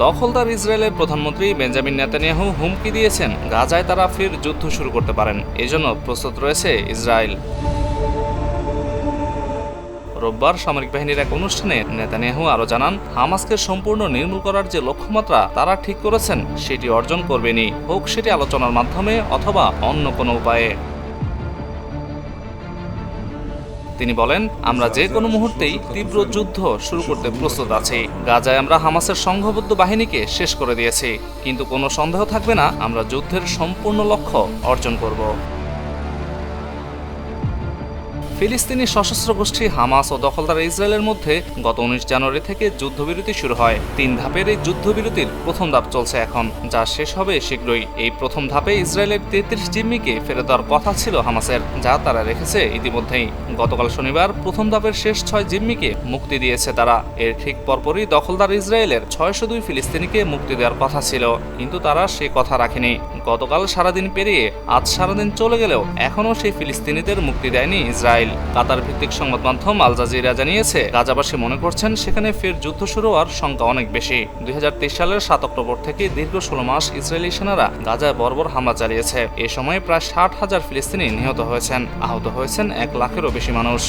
দখলদার ইসরায়েলের প্রধানমন্ত্রী বেঞ্জামিন নেতানিয়াহু হুমকি দিয়েছেন গাজায় তারা ফের যুদ্ধ শুরু করতে পারেন, এজন্য প্রস্তুত রয়েছে ইসরায়েল। রোববার সামরিক বাহিনীর এক অনুষ্ঠানে নেতানিয়াহু আরও জানান, হামাসকে সম্পূর্ণ নির্মূল করার যে লক্ষ্যমাত্রা তারা ঠিক করেছেন সেটি অর্জন করবেনই, হোক সেটি আলোচনার মাধ্যমে অথবা অন্য কোনো উপায়ে। তিনি বলেন, আমরা যে কোনো মুহূর্তেই তীব্র যুদ্ধ শুরু করতে প্রস্তুত আছি। গাজায় আমরা হামাসের সংঘবদ্ধ বাহিনীকে শেষ করে দিয়েছি, কিন্তু কোনো সন্দেহ থাকবে না আমরা যুদ্ধের সম্পূর্ণ লক্ষ্য অর্জন করব। ফিলিস্তিনি সশস্ত্র গোষ্ঠী হামাস ও দখলদার ইসরায়েলের মধ্যে গত 19 জানুয়ারি থেকে যুদ্ধবিরতি শুরু হয়। 3 ধাপের এই যুদ্ধবিরতির প্রথম ধাপ চলছে এখন, যা শেষ হবে শীঘ্রই। এই প্রথম ধাপে ইসরায়েলের 33 জিম্মিকে ফেরত দেওয়ার কথা ছিল হামাসের, যা তারা রেখেছে ইতিমধ্যেই। গতকাল শনিবার প্রথম ধাপের শেষ 6 জিম্মিকে মুক্তি দিয়েছে তারা। এর ঠিক পরপরই দখলদার ইসরায়েলের 602 ফিলিস্তিনিকে মুক্তি দেওয়ার কথা ছিল, কিন্তু তারা সে কথা রাখেনি। গতকাল সারাদিন পেরিয়ে আজ সারাদিন চলে গেলেও এখনও সেই ফিলিস্তিনিদের মুক্তি দেয়নি ইসরায়েল। কাতার ভিত্তিক সংবাদ মাধ্যম আল জাজিরা জানিয়েছে, গাজাবাসী মনে করছেন সেখানে ফের যুদ্ধ শুরু হওয়ার শঙ্কা অনেক বেশি। 2023 সালের 7 অক্টোবর থেকে দীর্ঘ 16 মাস ইসরায়েলি সেনারা গাজায় বর্বর হামলা চালিয়েছে। এ সময় প্রায় 60,000 ফিলিস্তিনি নিহত হয়েছেন, আহত হয়েছেন 1 লাখেরও বেশি মানুষ।